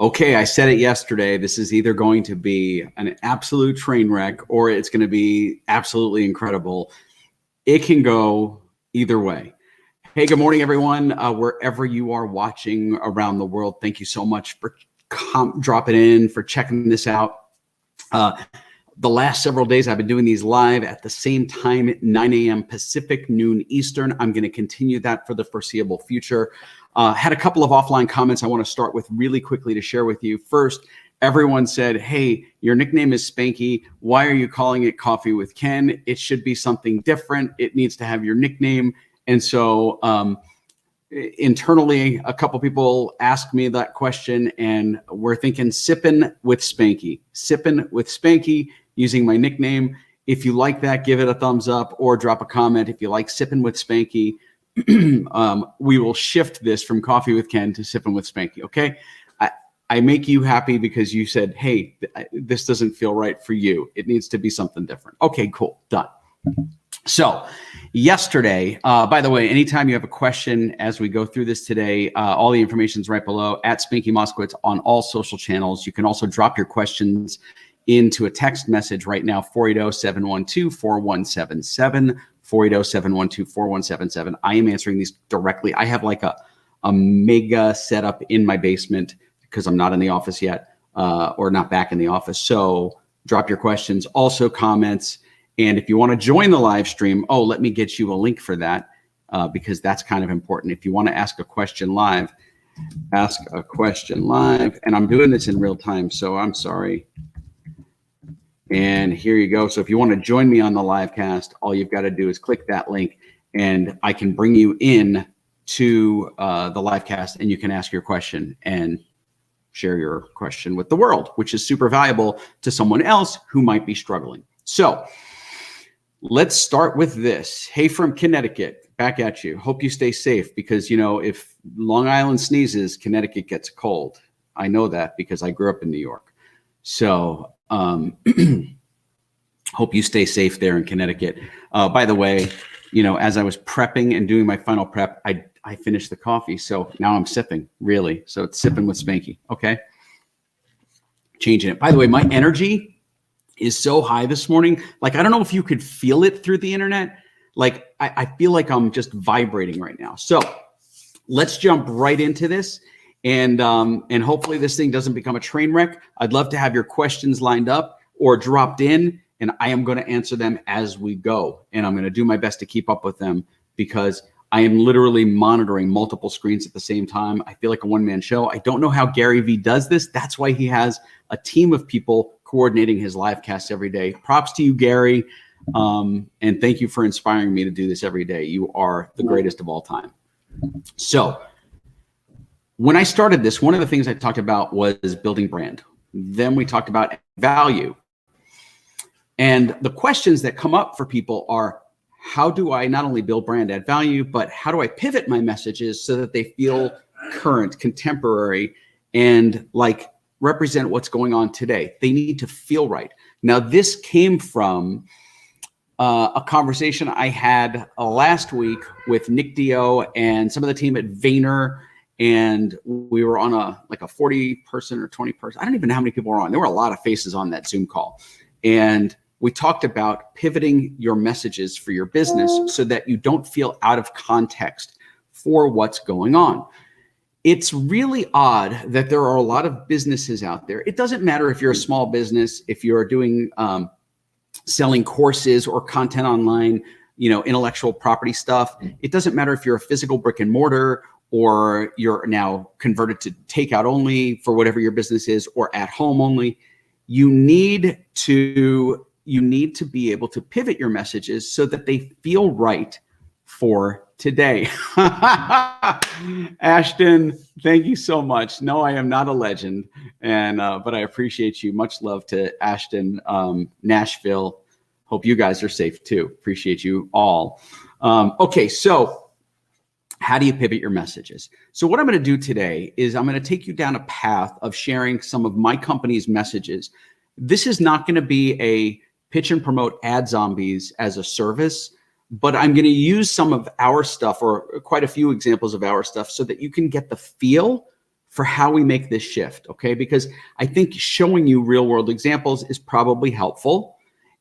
Okay, I said it yesterday. This is either going to be an absolute train wreck or it's going to be absolutely incredible. It can go either way. Hey, good morning, everyone. Wherever you are watching around the world, thank you so much for dropping in, for checking this out. The last several days, I've been doing these live at the same time, 9 a.m. Pacific, noon Eastern. I'm going to continue that for the foreseeable future. Had a couple of offline comments I want to start with really quickly to share with you. First, everyone said, hey, your nickname is Spanky. Why are you calling it Coffee with Ken? It should be something different. It needs to have your nickname. And so internally, a couple people asked me that question, and we're thinking Sippin' with Spanky. Sippin' with Spanky, using my nickname. If you like that, give it a thumbs up or drop a comment. If you like Sippin' with Spanky, we will shift this from Coffee with Ken to Sippin' with Spanky, okay? I make you happy because you said, hey, this doesn't feel right for you. It needs to be something different. Okay, cool, done. So yesterday, by the way, anytime you have a question as we go through this today, all the information is right below at Spanky Moskowitz on all social channels. You can also drop your questions into a text message right now, 480-712-4177, 480-712-4177. I am answering these directly. I have like a mega setup in my basement because I'm not in the office yet, or not back in the office. So drop your questions, also comments. And if you want to join the live stream, let me get you a link for that, because that's kind of important. If you want to ask a question live, ask a question live. And I'm doing this in real time, so I'm sorry. And here you go. So if you want to join me on the live cast, all you've got to do is click that link and I can bring you in to the live cast, and you can ask your question and share your question with the world, which is super valuable to someone else who might be struggling. So let's start with this. Hey, from Connecticut, back at you. Hope you stay safe, because, you know, if Long Island sneezes, Connecticut gets a cold. I know that because I grew up in New York. So hope you stay safe there in Connecticut. By the way, you know, as I was prepping and doing my final prep, I finished the coffee. So now I'm sipping, really. So it's Sipping with Spanky. Okay. Changing it. By the way, my energy is so high this morning. Like, I don't know if you could feel it through the internet. Like, I feel like I'm just vibrating right now. So let's jump right into this. And hopefully this thing doesn't become a train wreck. I'd love to have your questions lined up or dropped in, and I am going to answer them as we go. And I'm going to do my best to keep up with them, because I am literally monitoring multiple screens at the same time. I feel like a one-man show. I don't know how Gary Vee does this. That's why he has a team of people coordinating his live casts every day. Props to you, Gary. And thank you for inspiring me to do this every day. You are the greatest of all time. So when I started this, one of the things I talked about was building brand. Then we talked about value. And the questions that come up for people are, how do I not only build brand, add value, but how do I pivot my messages so that they feel current, contemporary, and like represent what's going on today? They need to feel right. Now, this came from a conversation I had last week with Nick Dio and some of the team at Vayner. And we were on a 40-person or 20-person. I don't even know how many people were on. There were a lot of faces on that Zoom call. And we talked about pivoting your messages for your business so that you don't feel out of context for what's going on. It's really odd that there are a lot of businesses out there. It doesn't matter if you're a small business, if you're doing selling courses or content online, you know, intellectual property stuff. It doesn't matter if you're a physical brick and mortar, or you're now converted to takeout only for whatever your business is, or at home only. You need to be able to pivot your messages so that they feel right for today. Ashton, thank you so much. No, I am not a legend, but I appreciate you. Much love to Ashton, Nashville. Hope you guys are safe too. Appreciate you all. Okay, so how do you pivot your messages? So what I'm going to do today is I'm going to take you down a path of sharing some of my company's messages. This is not going to be a pitch and promote Ad Zombies as a service, but I'm going to use some of our stuff, or quite a few examples of our stuff, so that you can get the feel for how we make this shift, okay? Because I think showing you real world examples is probably helpful.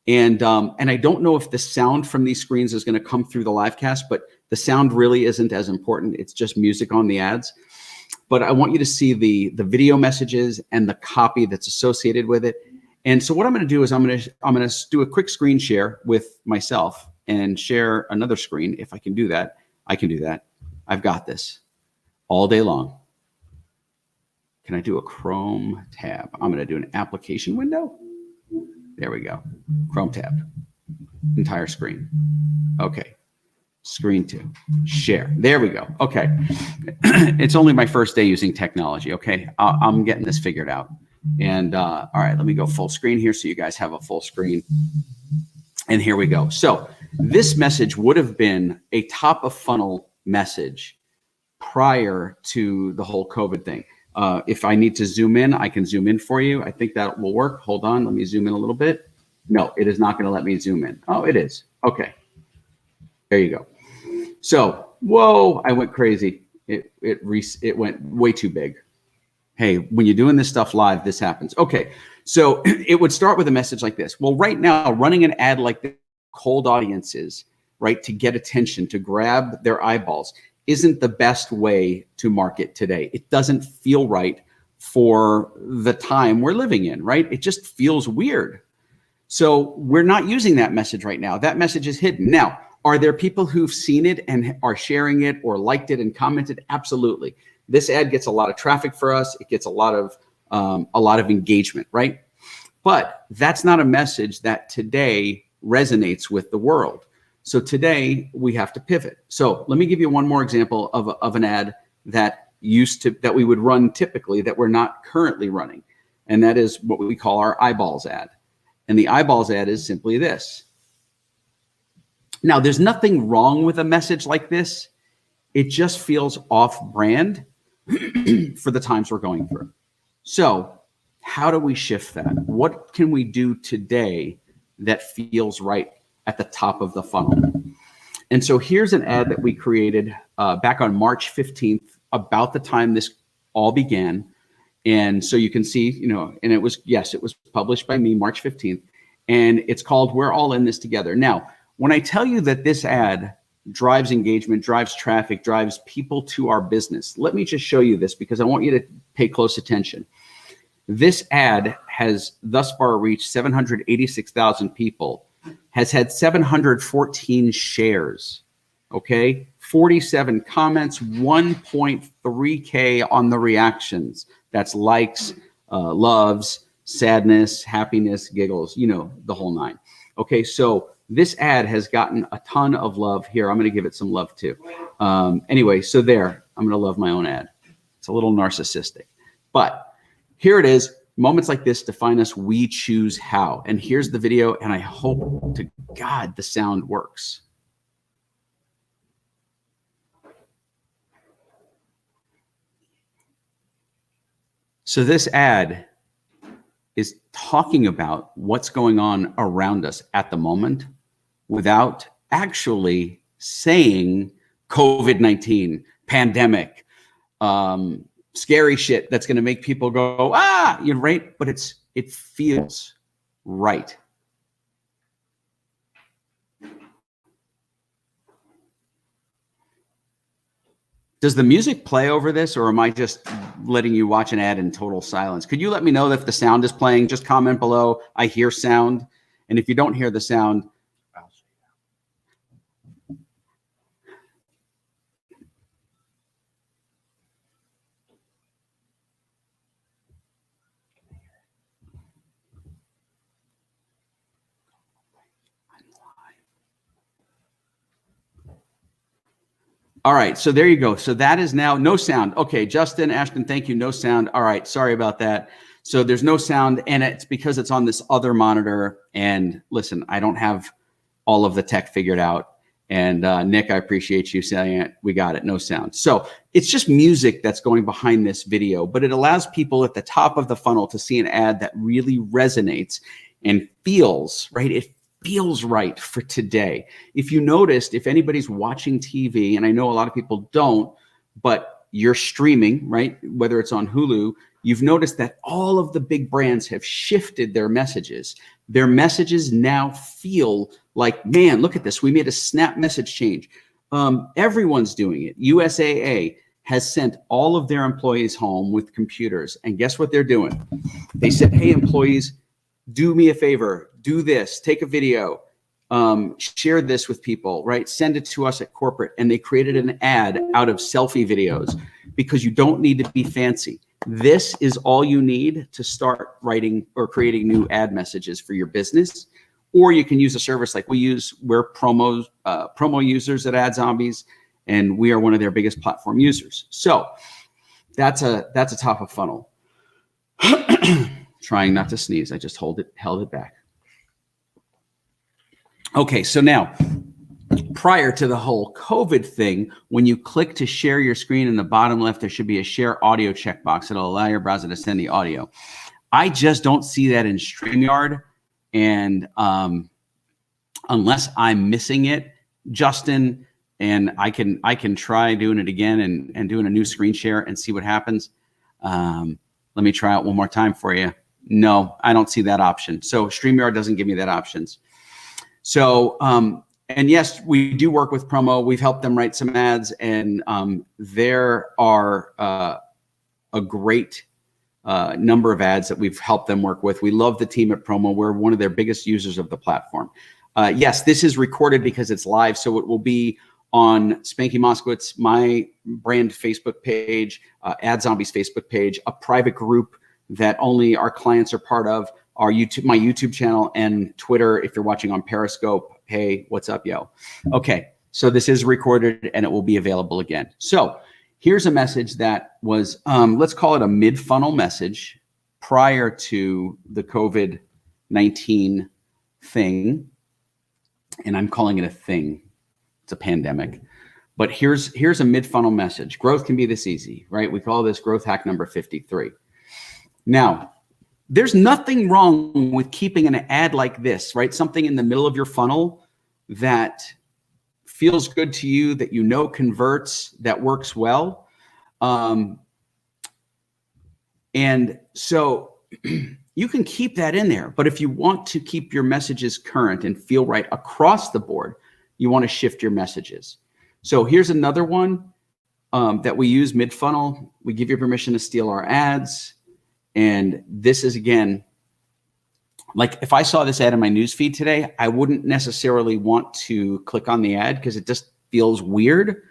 And I don't know if the sound from these screens is going to come through the live cast, but the sound really isn't as important. It's just music on the ads. But I want you to see the video messages and the copy that's associated with it. And so what I'm going to do is I'm going to do a quick screen share with myself and share another screen. If I can do that, I can do that. I've got this all day long. Can I do a Chrome tab? I'm going to do an application window. There we go. Chrome tab. Entire screen. Okay. Screen 2. Share. There we go. Okay. It's only my first day using technology. Okay. I'm getting this figured out. And all right, let me go full screen here so you guys have a full screen. And here we go. So this message would have been a top of funnel message prior to the whole COVID thing. If I need to zoom in, I can zoom in for you. I think that will work. Hold on. Let me zoom in a little bit. No, it is not going to let me zoom in. Oh, it is. Okay. There you go. So, whoa, I went crazy. It went way too big. Hey, when you're doing this stuff live, this happens. Okay. So it would start with a message like this. Well, right now, running an ad like this, cold audiences, right, to get attention, to grab their eyeballs, isn't the best way to market today. It doesn't feel right for the time we're living in, right? It just feels weird. So we're not using that message right now. That message is hidden. Now, are there people who've seen it and are sharing it or liked it and commented? Absolutely. This ad gets a lot of traffic for us. It gets a lot of engagement, right? But that's not a message that today resonates with the world. So today we have to pivot. So let me give you one more example of an ad that we would run typically that we're not currently running. And that is what we call our eyeballs ad. And the eyeballs ad is simply this. Now, there's nothing wrong with a message like this. It just feels off brand for the times we're going through. So how do we shift that? What can we do today that feels right at the top of the funnel? And so here's an ad that we created back on March 15th, about the time this all began. And so you can see, and it was published by me March 15th, and it's called We're All in This Together. Now, when I tell you that this ad drives engagement, drives traffic, drives people to our business, let me just show you this because I want you to pay close attention. This ad has thus far reached 786,000 people, has had 714 shares, okay? 47 comments, 1.3K on the reactions. That's likes, loves, sadness, happiness, giggles, the whole nine. Okay, so this ad has gotten a ton of love here. I'm going to give it some love too. Anyway, so there, I'm going to love my own ad. It's a little narcissistic, but here it is. Moments like this define us. We choose how. And here's the video, and I hope to God the sound works. So this ad is talking about what's going on around us at the moment without actually saying COVID-19, pandemic, scary shit that's going to make people go, you're right. But it feels right. Does the music play over this, or am I just letting you watch an ad in total silence? Could you let me know if the sound is playing? Just comment below. I hear sound. And if you don't hear the sound, all right, so there you go. So that is now no sound. Okay, Justin, Ashton, thank you. No sound. All right, sorry about that. So there's no sound, and it's because it's on this other monitor. And listen, I don't have all of the tech figured out. And Nick, I appreciate you saying it. We got it, no sound. So it's just music that's going behind this video, but it allows people at the top of the funnel to see an ad that really resonates and feels, right? It feels right for today. If you noticed, if anybody's watching TV, and I know a lot of people don't, but you're streaming, right? Whether it's on Hulu, you've noticed that all of the big brands have shifted their messages. Their messages now feel like, man, look at this. We made a snap message change. Everyone's doing it. USAA has sent all of their employees home with computers. And guess what they're doing? They said, hey, employees, do me a favor, do this, take a video, share this with people, right? Send it to us at corporate. And they created an ad out of selfie videos because you don't need to be fancy. This is all you need to start writing or creating new ad messages for your business. Or you can use a service like we use. We're promo users at AdZombies, and we are one of their biggest platform users. So that's a top of funnel. Trying not to sneeze. I just held it back. Okay, so now, prior to the whole COVID thing, when you click to share your screen in the bottom left, there should be a share audio checkbox that'll allow your browser to send the audio. I just don't see that in StreamYard. And unless I'm missing it, Justin, and I can try doing it again and doing a new screen share and see what happens. Let me try it one more time for you. No, I don't see that option. So StreamYard doesn't give me that options. So, and yes, we do work with Promo. We've helped them write some ads, and there are a great number of ads that we've helped them work with. We love the team at Promo. We're one of their biggest users of the platform. Yes, this is recorded because it's live, so it will be on Spanky Moskowitz, my brand Facebook page, AdZombies Facebook page, a private group that only our clients are part of, our YouTube, my YouTube channel, and Twitter. If you're watching on Periscope, hey, what's up, yo? Okay, so this is recorded and it will be available again. So here's a message that was, let's call it a mid-funnel message prior to the COVID-19 thing. And I'm calling it a thing. It's a pandemic. But here's a mid-funnel message. Growth can be this easy, right? We call this growth hack number 53. Now, there's nothing wrong with keeping an ad like this, right? Something in the middle of your funnel that feels good to you, that you know converts, that works well. And so you can keep that in there. But if you want to keep your messages current and feel right across the board, you want to shift your messages. So here's another one that we use mid-funnel. We give you permission to steal our ads. And this is, again, like if I saw this ad in my newsfeed today, I wouldn't necessarily want to click on the ad because it just feels weird.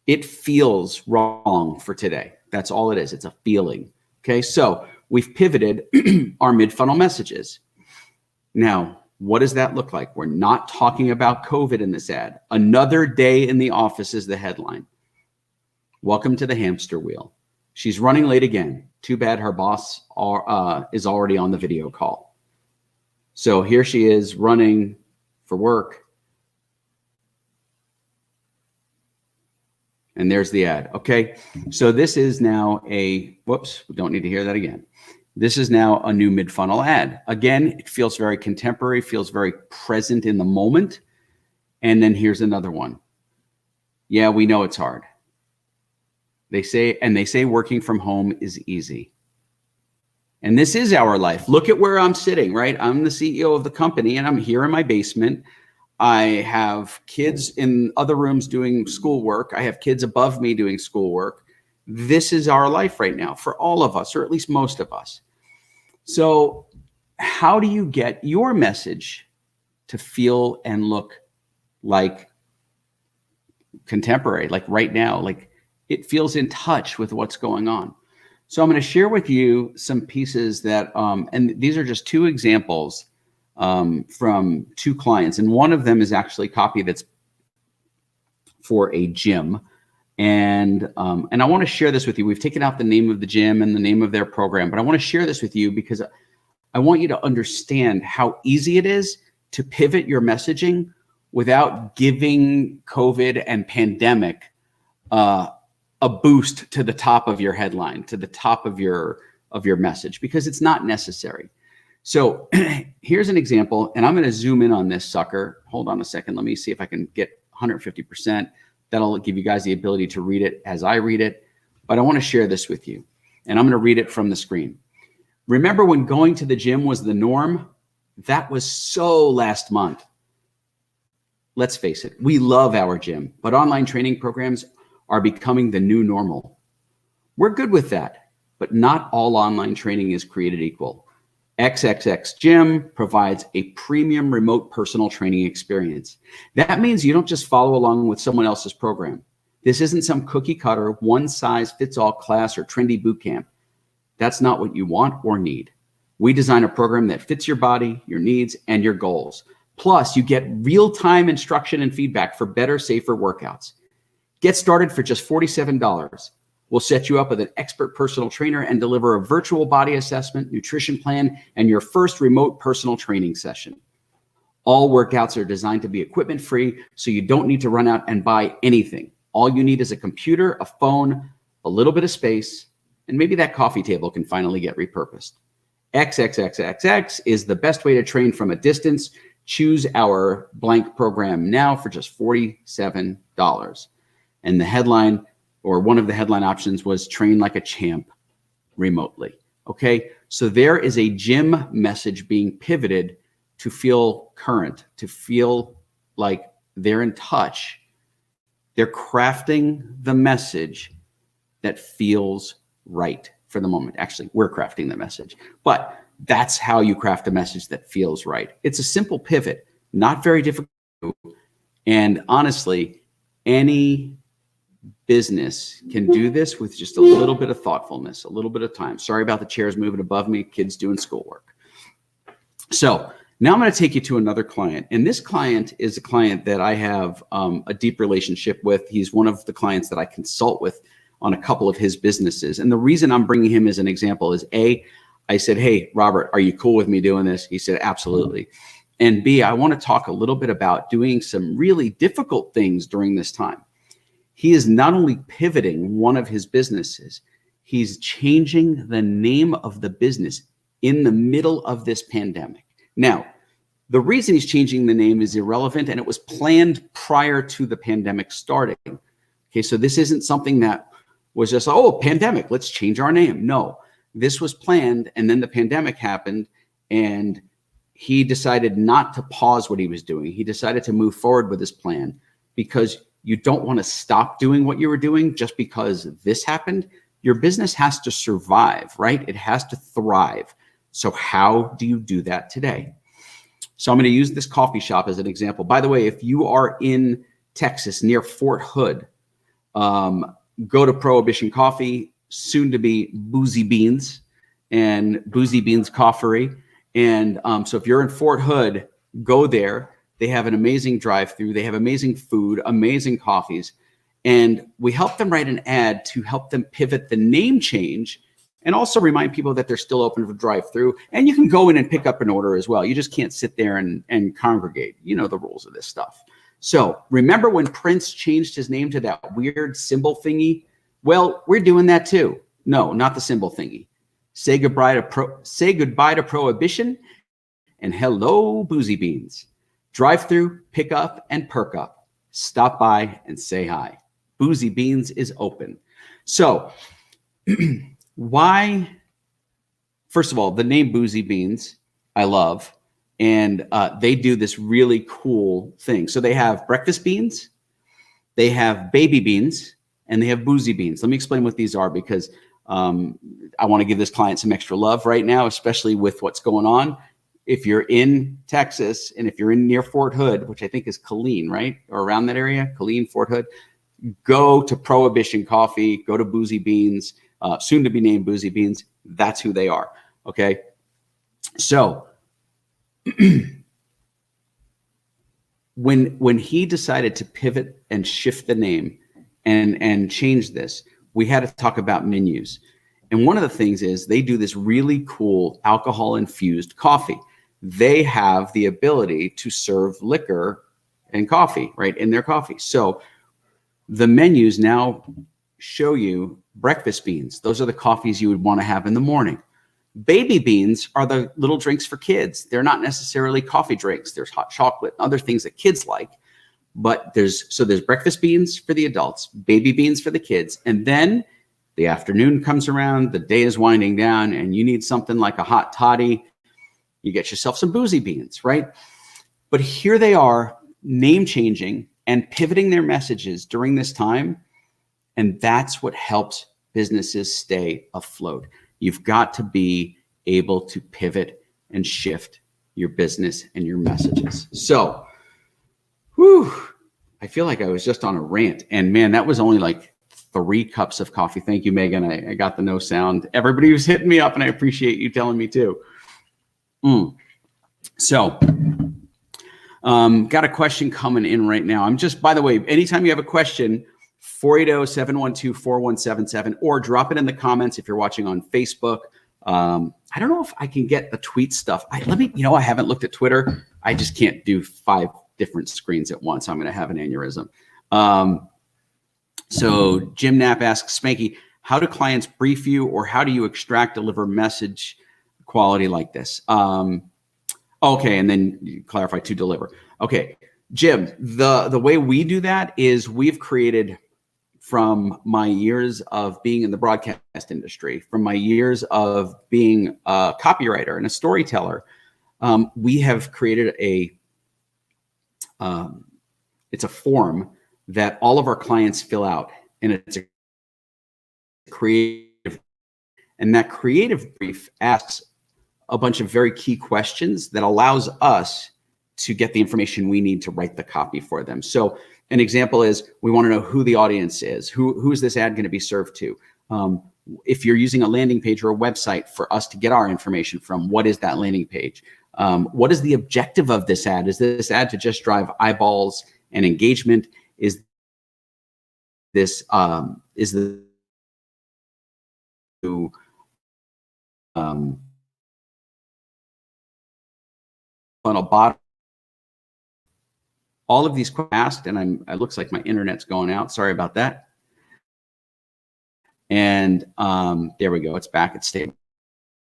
It feels wrong for today. That's all it is. It's a feeling. Okay, so we've pivoted our mid-funnel messages. Now, what does that look like? We're not talking about COVID in this ad. Another day in the office is the headline. Welcome to the hamster wheel. She's running late again. Too bad her boss is already on the video call. So here she is running for work. And there's the ad. Okay, so this is now whoops, we don't need to hear that again. This is now a new mid-funnel ad. Again, it feels very contemporary, feels very present in the moment. And then here's another one. Yeah, we know it's hard. They say working from home is easy. And this is our life. Look at where I'm sitting, right? I'm the CEO of the company and I'm here in my basement. I have kids in other rooms doing schoolwork. I have kids above me doing schoolwork. This is our life right now for all of us, or at least most of us. So how do you get your message to feel and look like contemporary, like right now, like it feels in touch with what's going on? So I'm going to share with you some pieces that, and these are just two examples from two clients. And one of them is actually copy that's for a gym. And I want to share this with you. We've taken out the name of the gym and the name of their program, but I want to share this with you because I want you to understand how easy it is to pivot your messaging without giving COVID and pandemic a boost to the top of your headline, to the top of your message, because it's not necessary. So here's an example, and I'm going to zoom in on this sucker. Hold on a second. Let me see if I can get 150%. That'll give you guys the ability to read it as I read it. But I want to share this with you, and I'm going to read it from the screen. Remember when going to the gym was the norm? That was so last month. Let's face it, we love our gym, but online training programs are becoming the new normal. We're good with that, but not all online training is created equal. XXX Gym provides a premium remote personal training experience. That means you don't just follow along with someone else's program. This isn't some cookie cutter, one size fits all class or trendy boot camp. That's not what you want or need. We design a program that fits your body, your needs, and your goals. Plus, you get real-time instruction and feedback for better, safer workouts. Get started for just $47. We'll set you up with an expert personal trainer and deliver a virtual body assessment, nutrition plan, and your first remote personal training session. All workouts are designed to be equipment-free, so you don't need to run out and buy anything. All you need is a computer, a phone, a little bit of space, and maybe that coffee table can finally get repurposed. XXXXX is the best way to train from a distance. Choose our blank program now for just $47. And the headline, or one of the headline options, was train like a champ remotely. Okay, so there is a gym message being pivoted to feel current, to feel like they're in touch. They're crafting the message that feels right for the moment. Actually, we're crafting the message, but that's how you craft a message that feels right. It's a simple pivot, not very difficult. And honestly, any business can do this with just a little bit of thoughtfulness, a little bit of time. Sorry about the chairs moving above me, kids doing schoolwork. So now I'm going to take you to another client. And this client is a client that I have a deep relationship with. He's one of the clients that I consult with on a couple of his businesses. And the reason I'm bringing him as an example is A, I said, hey, Robert, are you cool with me doing this? He said, absolutely. And B, I want to talk a little bit about doing some really difficult things during this time. He is not only pivoting one of his businesses, he's changing the name of the business in the middle of this pandemic. Now, the reason he's changing the name is irrelevant, and it was planned prior to the pandemic starting. Okay, so this isn't something that was just, oh, pandemic, let's change our name. No, this was planned, and then the pandemic happened, and he decided not to pause what he was doing. He decided to move forward with his plan, because you don't want to stop doing what you were doing just because this happened. Your business has to survive, right? It has to thrive. So how do you do that today? So I'm going to use this coffee shop as an example. By the way, if you are in Texas near Fort Hood, go to Prohibition Coffee, soon to be Boozy Beans and Boozy Beans Coffee. And so if you're in Fort Hood, go there. They have an amazing drive-through. They have amazing food, amazing coffees. And we help them write an ad to help them pivot the name change and also remind people that they're still open for drive-through. And you can go in and pick up an order as well. You just can't sit there and congregate. You know the rules of this stuff. So remember when Prince changed his name to that weird symbol thingy? Well, we're doing that too. No, not the symbol thingy. Say goodbye to Prohibition and hello, Boozy Beans. Drive-through, pick up, and perk up. Stop by and say hi. Boozy Beans is open. So why? First of all, the name Boozy Beans, I love. And they do this really cool thing. So they have breakfast beans, they have baby beans, and they have boozy beans. Let me explain what these are, because I want to give this client some extra love right now, especially with what's going on. If you're in Texas and if you're in near Fort Hood, which I think is Killeen, right? Or around that area, Killeen, Fort Hood, go to Prohibition Coffee, go to Boozy Beans, soon to be named Boozy Beans. That's who they are. Okay. So when he decided to pivot and shift the name and change this, we had to talk about menus. And one of the things is they do this really cool alcohol infused coffee. They have the ability to serve liquor and coffee, right, in their coffee. So the menus now show you breakfast beans. Those are the coffees you would want to have in the morning. Baby beans are the little drinks for kids. They're not necessarily coffee drinks. There's hot chocolate and other things that kids like. But there's breakfast beans for the adults, baby beans for the kids. And then the afternoon comes around, the day is winding down, and you need something like a hot toddy. You get yourself some boozy beans, right? But here they are, name changing and pivoting their messages during this time. And that's what helps businesses stay afloat. You've got to be able to pivot and shift your business and your messages. So, I feel like I was just on a rant. And man, that was only like 3 cups of coffee. Thank you, Megan. I got the no sound. Everybody was hitting me up, and I appreciate you telling me too. So, got a question coming in right now. I'm just, by the way, anytime you have a question, 480-712-4177, or drop it in the comments if you're watching on Facebook. I don't know if I can get the tweet stuff. I haven't looked at Twitter. I just can't do 5 different screens at once. I'm going to have an aneurysm. So Jim Knapp asks, Spanky, how do clients brief you, or how do you deliver message quality like this? Okay, and then you clarify to deliver. Okay, Jim, the way we do that is we've created, from my years of being in the broadcast industry, from my years of being a copywriter and a storyteller, we have created it's a form that all of our clients fill out, and it's a creative, and that creative brief asks a bunch of very key questions that allows us to get the information we need to write the copy for them. So an example is, we want to know who the audience is. Who is this ad going to be served to? If you're using a landing page or a website for us to get our information from, what is that landing page? What is the objective of this ad? Is this ad to just drive eyeballs and engagement? Is this funnel bottom? All of these questions asked, and it looks like my internet's going out. Sorry about that. And there we go. It's back. It's stable.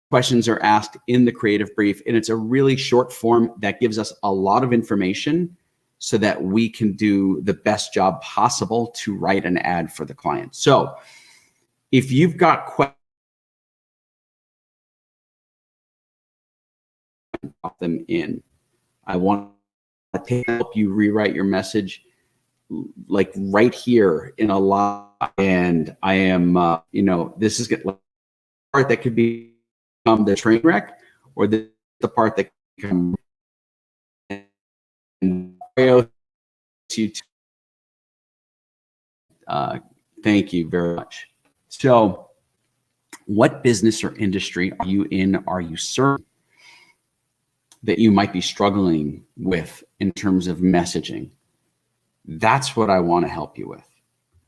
Questions are asked in the creative brief, and it's a really short form that gives us a lot of information so that we can do the best job possible to write an ad for the client. So if you've got questions, pop them in. I want to help you rewrite your message, like right here in a lot. And I am, this is the part that could become the train wreck, or the part that can thank you very much. So what business or industry are you in? Are you serving that you might be struggling with in terms of messaging? That's what I want to help you with.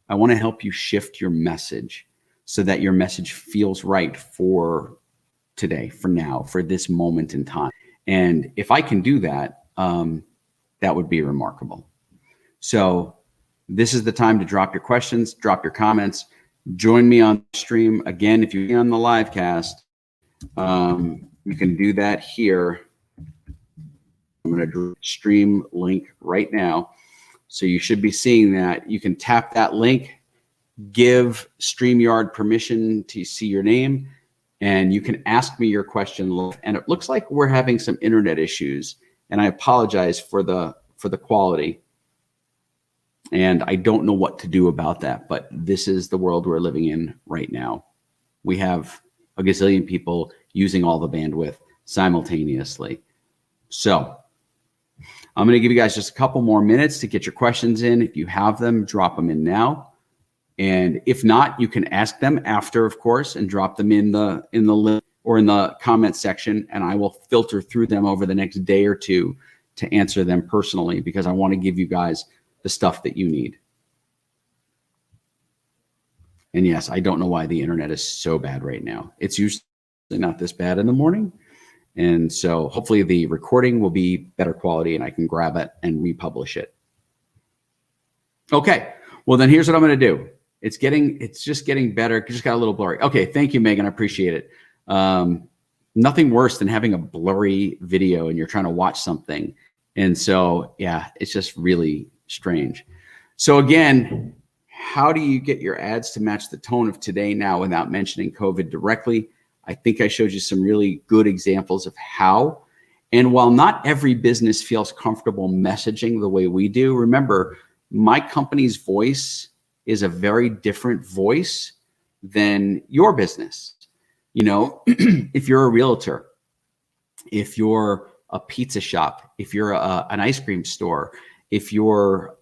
I want to help you shift your message so that your message feels right for today, for now, for this moment in time. And if I can do that, that would be remarkable. So this is the time to drop your questions, drop your comments, join me on stream. Again, if you're on the live cast, you can do that here. I'm going to do stream link right now. So you should be seeing that. You can tap that link, give StreamYard permission to see your name, and you can ask me your question. And it looks like we're having some internet issues, and I apologize for the quality. And I don't know what to do about that, but this is the world we're living in right now. We have a gazillion people using all the bandwidth simultaneously. So I'm going to give you guys just a couple more minutes to get your questions in. If you have them, drop them in now. And if not, you can ask them after, of course, and drop them in the link or in the comment section, and I will filter through them over the next day or two to answer them personally, because I want to give you guys the stuff that you need. And yes, I don't know why the internet is so bad right now. It's usually not this bad in the morning. And so hopefully the recording will be better quality and I can grab it and republish it. Okay, well then here's what I'm going to do. It's just getting better. It just got a little blurry. Okay, thank you, Megan. I appreciate it. Nothing worse than having a blurry video and you're trying to watch something. And so, yeah, it's just really strange. So again, how do you get your ads to match the tone of today now without mentioning COVID directly? I think I showed you some really good examples of how. And while not every business feels comfortable messaging the way we do, remember, my company's voice is a very different voice than your business. You know, if you're a realtor, if you're a pizza shop, if you're an ice cream store, if you're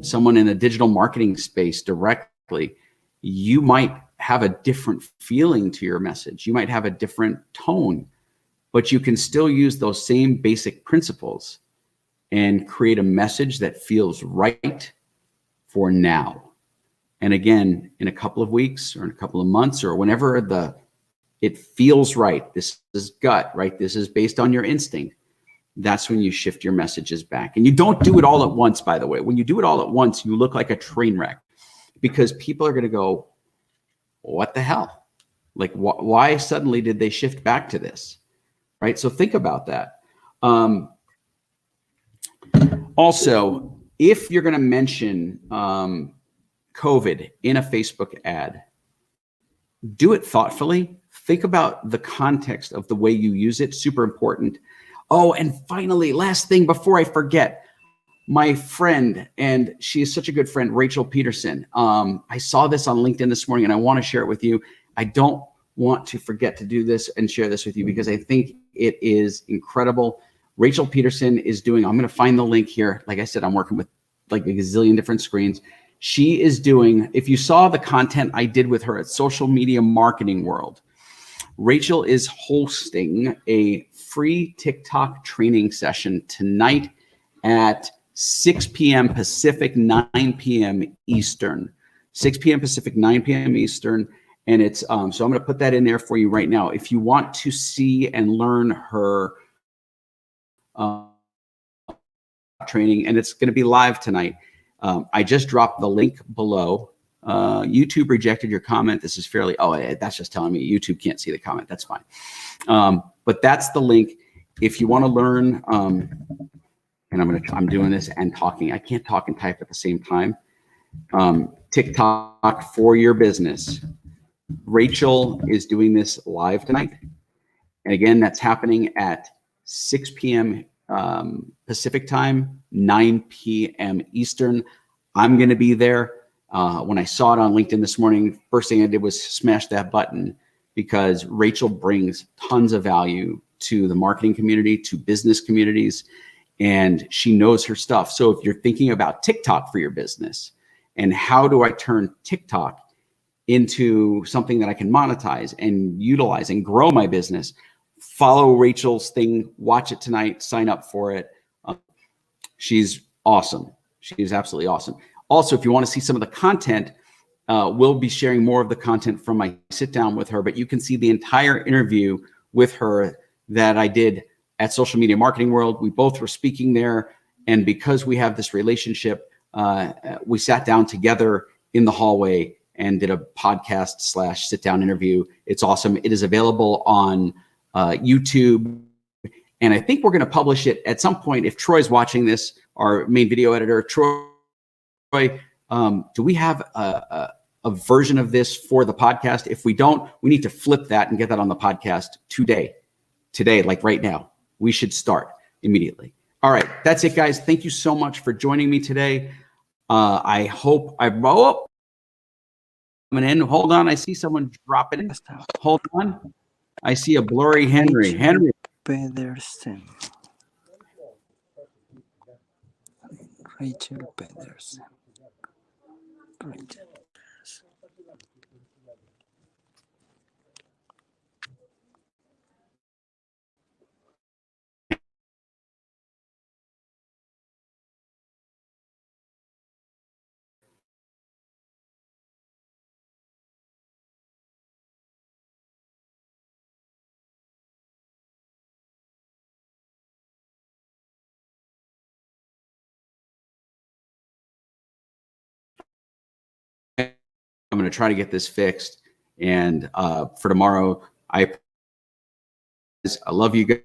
someone in a digital marketing space directly, you might have a different feeling to your message. You might have a different tone, but you can still use those same basic principles and create a message that feels right for now. And again, in a couple of weeks or in a couple of months or whenever it feels right, this is gut, right? This is based on your instinct. That's when you shift your messages back. And you don't do it all at once, by the way. When you do it all at once, you look like a train wreck because people are going to go, what the hell? Like, why suddenly did they shift back to this? Right? So think about that. Also, if you're going to mention COVID in a Facebook ad, do it thoughtfully. Think about the context of the way you use it. Super important. Oh, and finally, last thing before I forget, my friend, and she is such a good friend, Rachel Peterson. I saw this on LinkedIn this morning and I want to share it with you. I don't want to forget to do this and share this with you because I think it is incredible. Rachel Peterson is doing, I'm going to find the link here. Like I said, I'm working with like a gazillion different screens. She is doing, if you saw the content I did with her at Social Media Marketing World, Rachel is hosting a free TikTok training session tonight at 6 p.m. Pacific, 9 p.m. Eastern. 6 p.m. Pacific, 9 p.m. Eastern. And it's, so I'm going to put that in there for you right now. If you want to see and learn her training, and it's going to be live tonight. I just dropped the link below. YouTube rejected your comment. This is fairly, that's just telling me YouTube can't see the comment. That's fine. But that's the link. If you want to learn, and I'm doing this and talking. I can't talk and type at the same time. TikTok for your business. Rachel is doing this live tonight. And again, that's happening at 6 p.m. Pacific time, 9 p.m. Eastern. I'm going to be there. When I saw it on LinkedIn this morning, first thing I did was smash that button because Rachel brings tons of value to the marketing community, to business communities, and she knows her stuff. So if you're thinking about TikTok for your business and how do I turn TikTok into something that I can monetize and utilize and grow my business, follow Rachel's thing, watch it tonight, sign up for it. She's awesome. She's absolutely awesome. Also, if you want to see some of the content, we'll be sharing more of the content from my sit down with her, but you can see the entire interview with her that I did at Social Media Marketing World. We both were speaking there. And because we have this relationship, we sat down together in the hallway and did a podcast / sit down interview. It's awesome. It is available on YouTube. And I think we're going to publish it at some point. If Troy's watching this, our main video editor, Troy, do we have a version of this for the podcast? If we don't, we need to flip that and get that on the podcast today, like right now. We should start immediately. All right, that's it, guys. Thank you so much for joining me today. I hope coming in. Hold on, I see someone dropping in. Hold on, I see a blurry Henry. Henry Pedersen. Rachel Pedersen. I'm going to try to get this fixed. And for tomorrow, I love you guys.